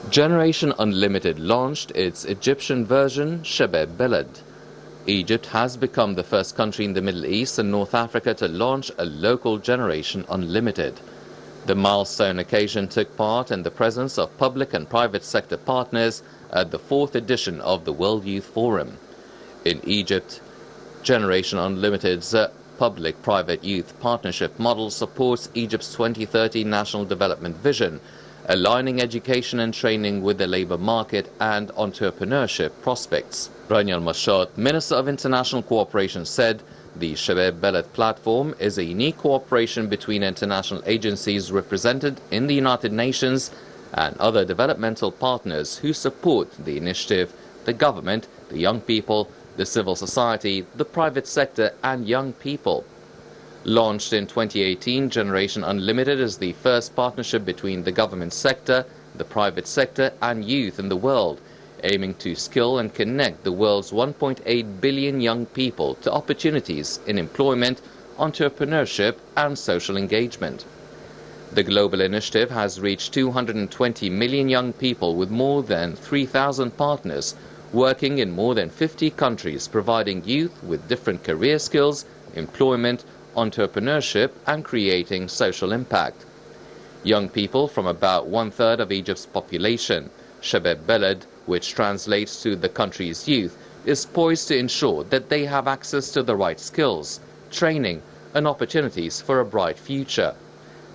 Generation Unlimited launched its Egyptian version, Shabab Beled. Egypt has become the first country in the Middle East and North Africa to launch a local Generation Unlimited. The milestone occasion took part in the presence of public and private sector partners at the 4th edition of the World Youth Forum. In Egypt, Generation Unlimited's public-private youth partnership model supports Egypt's 2030 National Development Vision, aligning education and training with the labor market and entrepreneurship prospects. Rania Al-Mashat, Minister of International Cooperation, said the Shabab Beled platform is a unique cooperation between international agencies represented in the United Nations and other developmental partners who support the initiative, the government, the young people, the civil society, the private sector and young people. Launched in 2018, Generation Unlimited is the first partnership between the government sector, the private sector and youth in the world, aiming to skill and connect the world's 1.8 billion young people to opportunities in employment, entrepreneurship and social engagement. The global initiative has reached 220 million young people with more than 3,000 partners working in more than 50 countries, providing youth with different career skills, employment, entrepreneurship and creating social impact. Young people from about 1/3 of Egypt's population, Shabab Beled, which translates to the country's youth, is poised to ensure that they have access to the right skills, training and opportunities for a bright future.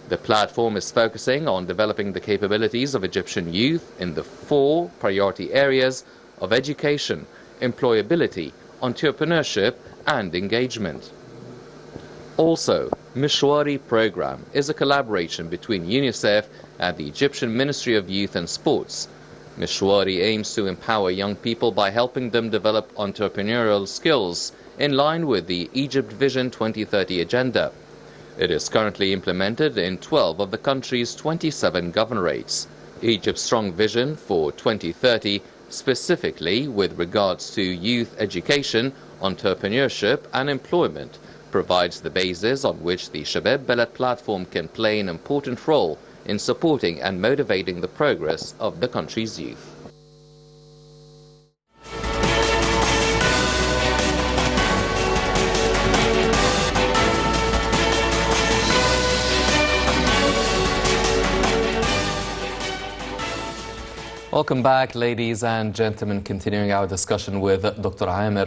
The platform is focusing on developing the capabilities of Egyptian youth in the 4 priority areas of education, employability, entrepreneurship and engagement. Also, Mishwari program is a collaboration between UNICEF and the Egyptian Ministry of Youth and Sports. Mishwari aims to empower young people by helping them develop entrepreneurial skills in line with the Egypt Vision 2030 agenda. It is currently implemented in 12 of the country's 27 governorates. Egypt's strong vision for 2030, specifically with regards to youth education, entrepreneurship and employment, provides the basis on which the Shabab Beled platform can play an important role in supporting and motivating the progress of the country's youth. Welcome back, ladies and gentlemen, continuing our discussion with Dr. Amer.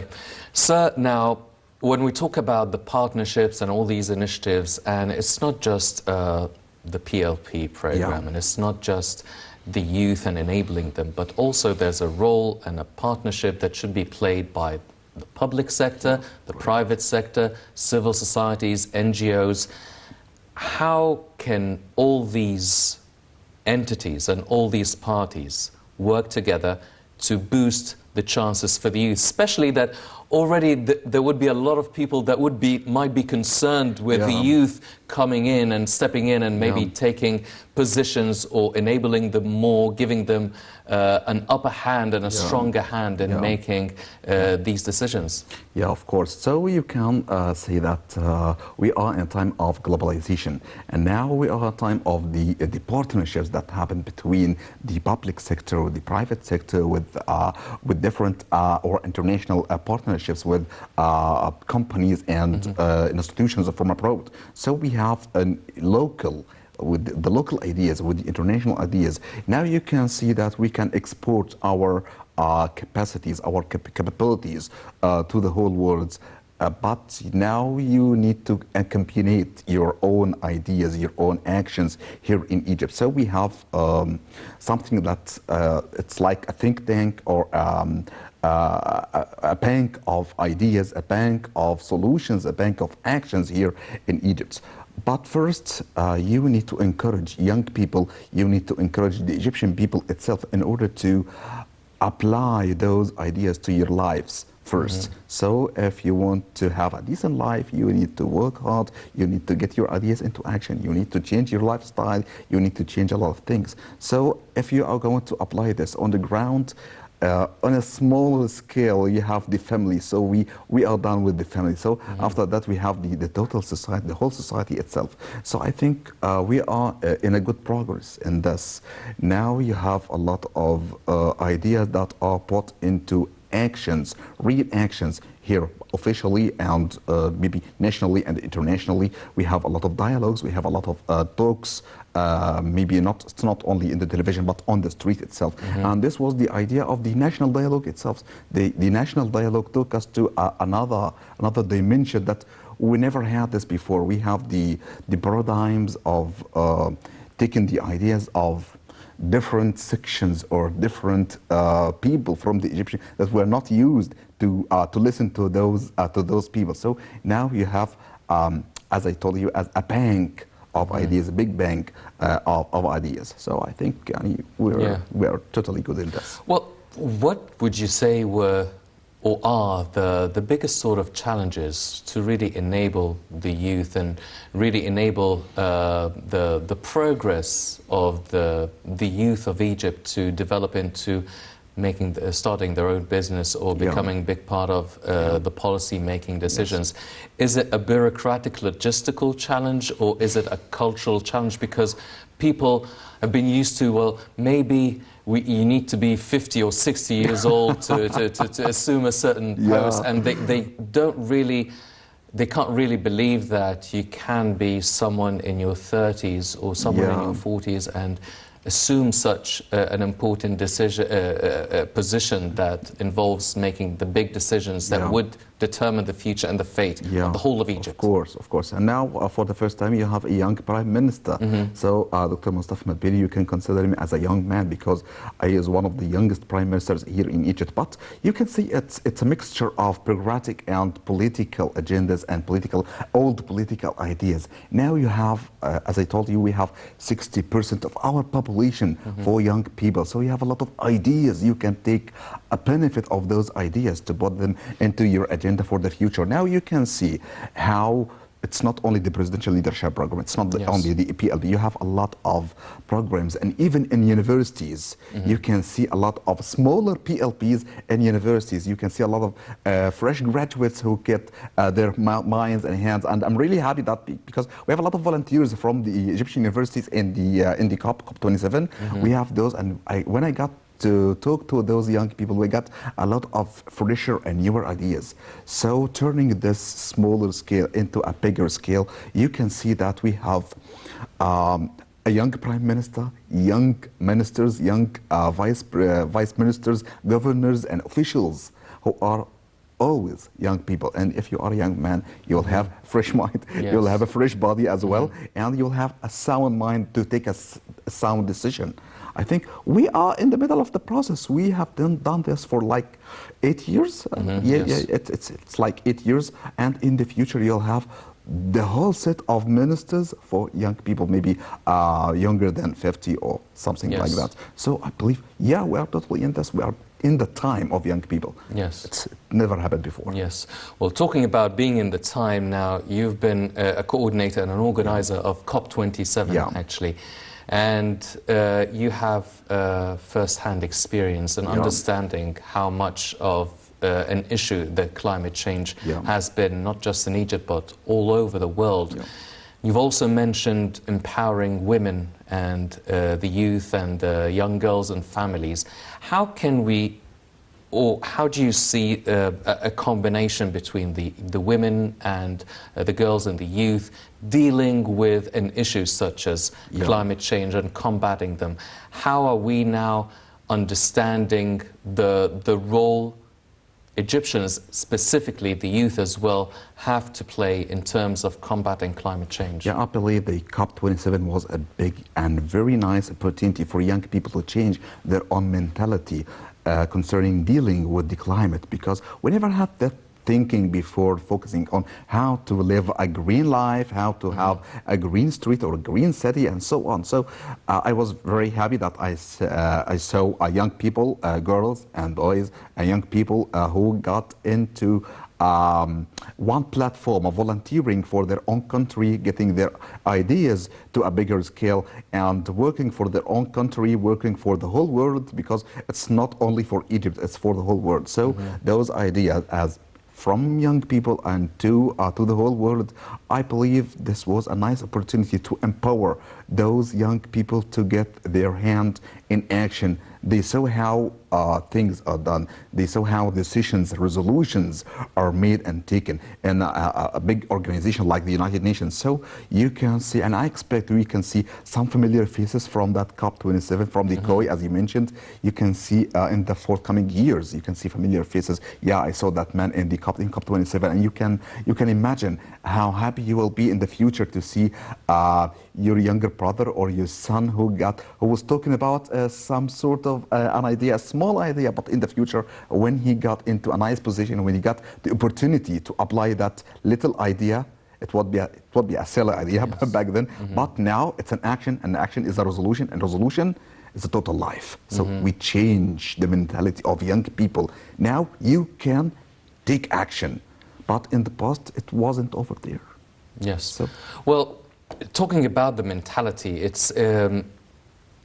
Sir, now, when we talk about the partnerships and all these initiatives, and it's not just the PLP program, and it's not just the youth and enabling them, but also there's a role and a partnership that should be played by the public sector, the private sector, civil societies, NGOs. How can all these entities and all these parties work together to boost the chances for the youth, especially that already there would be a lot of people that might be concerned with the youth coming in and stepping in and maybe taking positions or enabling them more, giving them an upper hand and a stronger hand in making these decisions. Yeah, of course. So you can say that we are in a time of globalization, and now we are in a time of the partnerships that happen between the public sector, the private sector, with different or international partnerships with companies and institutions from abroad. So we have a local, with the local ideas, with the international ideas. Now you can see that we can export our capacities, our capabilities to the whole world. But now you need to accompany your own ideas, your own actions here in Egypt. So we have something that it's like a think tank or a bank of ideas, a bank of solutions, a bank of actions here in Egypt. But first, you need to encourage young people, you need to encourage the Egyptian people itself in order to apply those ideas to your lives first. So if you want to have a decent life, you need to work hard, you need to get your ideas into action, you need to change your lifestyle, you need to change a lot of things. So if you are going to apply this on the ground, on a smaller scale, you have the family. So we are done with the family. So after that, we have the total society, the whole society itself. So I think we are in a good progress in this. Now you have a lot of ideas that are put into actions, real actions here officially and maybe nationally and internationally. We have a lot of dialogues, we have a lot of talks, maybe it's not only in the television but on the street itself. And this was the idea of the national dialogue itself. The national dialogue took us to another dimension that we never had this before. We have the paradigms of taking the ideas of different sections or different people from the Egyptian that were not used to listen to those people. So now you have, as I told you, as a bank of ideas, a big bank of ideas. So I think we are totally good in this. Well, what would you say were or are the biggest sort of challenges to really enable the youth and really enable the progress of the youth of Egypt to develop into starting their own business or becoming a big part of the policy-making decisions? Is it a bureaucratic, logistical challenge, or is it a cultural challenge? Because people have been used to, well, maybe you need to be 50 or 60 years old to assume a certain post, and they can't really believe that you can be someone in your 30s or someone in your 40s and assume such an important position that involves making the big decisions that would determine the future and the fate of the whole of Egypt. Of course. And now, for the first time, you have a young prime minister. So, Dr. Mustafa Madbili, you can consider him as a young man because he is one of the youngest prime ministers here in Egypt. But you can see it's a mixture of bureaucratic and political agendas and old political ideas. Now you have, as I told you, we have 60% of our population for young people. So you have a lot of ideas. You can take a benefit of those ideas to put them into your agenda for the future. Now you can see how it's not only the presidential leadership program, it's not only the PLP. You have a lot of programs, and even in universities, you can see a lot of smaller PLPs in universities. You can see a lot of fresh graduates who get their minds and hands. And I'm really happy that because we have a lot of volunteers from the Egyptian universities in the COP27. We have those, and when I got to talk to those young people, we got a lot of fresher and newer ideas. So turning this smaller scale into a bigger scale, you can see that we have a young prime minister, young ministers, young vice ministers, governors and officials who are always young people. And if you are a young man, you'll have fresh mind, you'll have a fresh body as well, and you'll have a sound mind to take a sound decision. I think we are in the middle of the process. We have done this for like 8 years. It's like 8 years. And in the future, you'll have the whole set of ministers for young people, maybe younger than 50 or something like that. So I believe, we are totally in this. We are in the time of young people. It's never happened before. Well, talking about being in the time now, you've been a coordinator and an organizer of COP27, actually. And you have first-hand experience and understanding how much of an issue that climate change has been, not just in Egypt, but all over the world. You've also mentioned empowering women and the youth and young girls and families. How can we, or how do you see a combination between the women and the girls and the youth dealing with an issue such as climate change and combating them? How are we now understanding the role Egyptians, specifically the youth as well, have to play in terms of combating climate change? I believe the COP27 was a big and very nice opportunity for young people to change their own mentality concerning dealing with the climate, because we never had that thinking before focusing on how to live a green life, how to have a green street or a green city and so on. So I was very happy that I saw young people, girls and boys, and young people who got into one platform of volunteering for their own country, getting their ideas to a bigger scale, and working for their own country, working for the whole world, because it's not only for Egypt, it's for the whole world. So those ideas, as from young people and to the whole world, I believe this was a nice opportunity to empower those young people to get their hand in action. They saw how things are done. They saw how decisions, resolutions are made and taken in a big organization like the United Nations. So you can see, and I expect we can see some familiar faces from that COP27, from the COI, as you mentioned. You can see in the forthcoming years, you can see familiar faces. Yeah, I saw that man in COP27, and you can imagine how happy you will be in the future to see your younger brother or your son who was talking about some sort of an idea, a small idea, but in the future, when he got into a nice position, when he got the opportunity to apply that little idea, it would be a silly idea back then. But now it's an action, and action is a resolution, and resolution is a total life. So we change the mentality of young people. Now you can take action, but in the past it wasn't over there. Yes. So, well, talking about the mentality, it's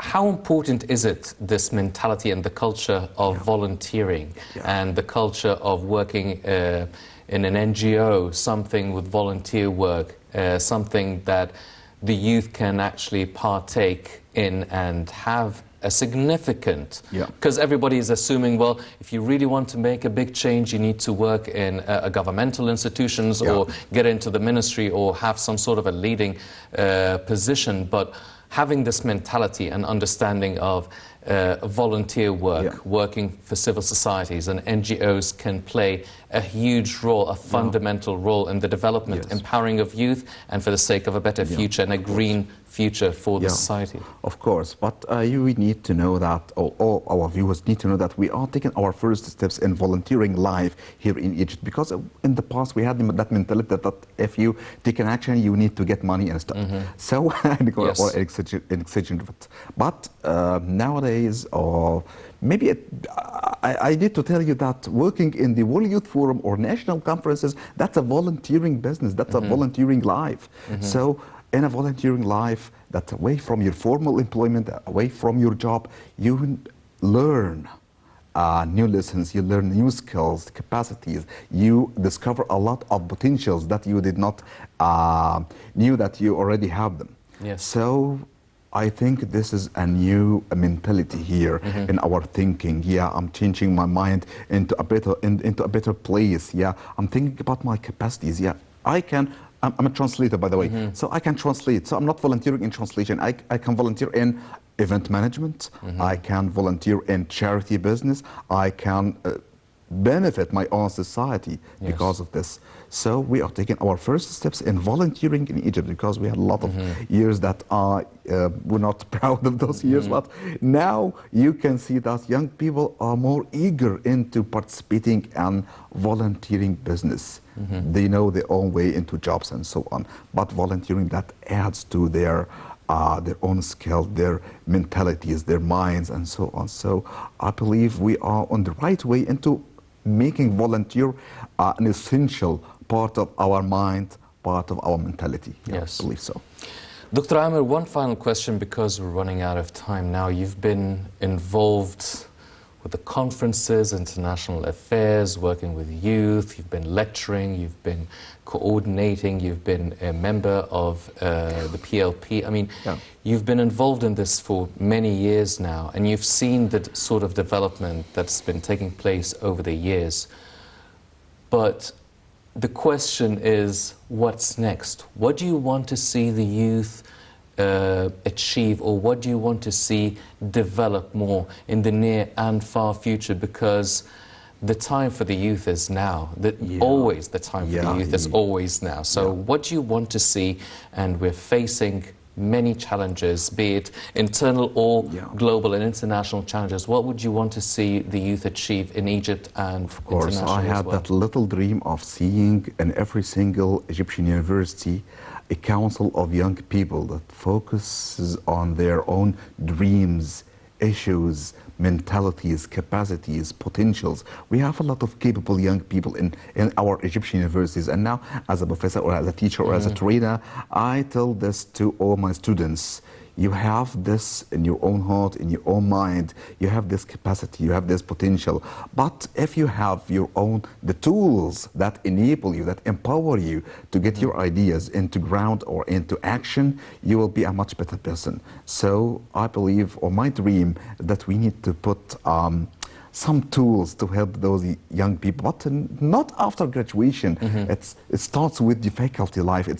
how important is it, this mentality and the culture of volunteering and the culture of working in an NGO, something with volunteer work, something that the youth can actually partake in and have a significant, because everybody is assuming, well, if you really want to make a big change, you need to work in governmental institutions or get into the ministry or have some sort of a leading position. But having this mentality and understanding of volunteer work, working for civil societies and NGOs can play a huge role, a fundamental role in the development, empowering of youth, and for the sake of a better future and a green future for the society. Of course, but you need to know that, all our viewers need to know that we are taking our first steps in volunteering life here in Egypt, because in the past we had that mentality that if you take an action, you need to get money and stuff. So, or in exchange of it. But nowadays, or maybe I need to tell you that working in the World Youth Forum or national conferences, that's a volunteering business, that's a volunteering life. So in a volunteering life, that's away from your formal employment, away from your job, you learn new lessons, you learn new skills, capacities, you discover a lot of potentials that you did not knew that you already have them. So I think this is a new mentality here in our thinking. I'm changing my mind into a better place. I'm thinking about my capacities. I'm a translator, by the way, so I can translate. So I'm not volunteering in translation. I can volunteer in event management. I can volunteer in charity business. I can benefit my own society because of this. So we are taking our first steps in volunteering in Egypt, because we had a lot of years that we're not proud of those years, but now you can see that young people are more eager into participating in volunteering business. They know their own way into jobs and so on, but volunteering, that adds to their own skills, their mentalities, their minds, and so on. So I believe we are on the right way into making volunteer an essential part of our mind, part of our mentality. Yes, I believe so. Dr. Amer, one final question, because we're running out of time now. You've been involved with the conferences, international affairs, working with youth, you've been lecturing, you've been coordinating, you've been a member of the PLP. I mean, you've been involved in this for many years now, and you've seen the sort of development that's been taking place over the years. But the question is, what's next? What do you want to see the youth achieve, or what do you want to see develop more in the near and far future? Because the time for the youth is now. Always the time for the youth is always now. So what do you want to see? And we're facing many challenges, be it internal or global and international challenges. What would you want to see the youth achieve in Egypt and of course, internationally I had that little dream of seeing in every single Egyptian university a council of young people that focuses on their own dreams issues, mentalities, capacities, potentials. We have a lot of capable young people in our Egyptian universities. And now, as a professor or as a teacher or as a trainer, I tell this to all my students. You have this in your own heart, in your own mind. You have this capacity, you have this potential. But if you have the tools that enable you, that empower you to get your ideas into ground or into action, you will be a much better person. So I believe, or my dream, that we need to put some tools to help those young people, but not after graduation. It starts with the faculty life. It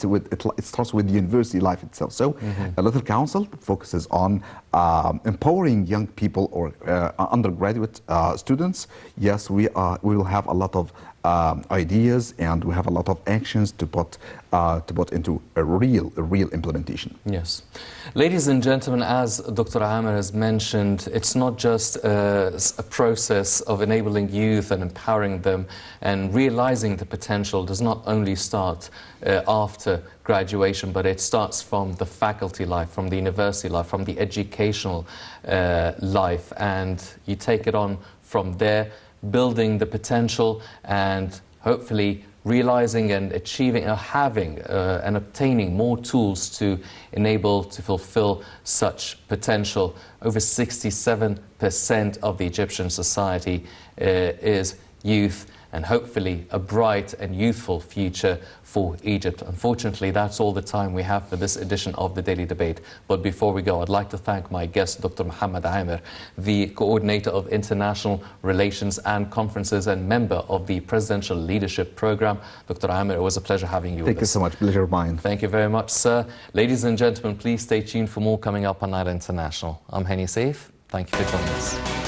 starts with the university life itself. So a little council focuses on empowering young people or undergraduate students. Yes, we will have a lot of ideas, and we have a lot of actions to put into a real implementation. Yes. Ladies and gentlemen, as Dr. Amer has mentioned, it's not just a process of enabling youth and empowering them, and realizing the potential does not only start after graduation, but it starts from the faculty life, from the university life, from the educational life, and you take it on from there, building the potential and hopefully realizing and achieving or having and obtaining more tools to enable to fulfill such potential. Over 67% of the Egyptian society is youth, and hopefully a bright and youthful future for Egypt. Unfortunately, that's all the time we have for this edition of the Daily Debate. But before we go, I'd like to thank my guest, Dr. Mohamed Amer, the Coordinator of International Relations and Conferences and member of the Presidential Leadership Program. Dr. Amer, it was a pleasure having you with us. Thank you so much. Pleasure of mine. Thank you very much, sir. Ladies and gentlemen, please stay tuned for more coming up on Night International. I'm Henny Saif. Thank you for joining us.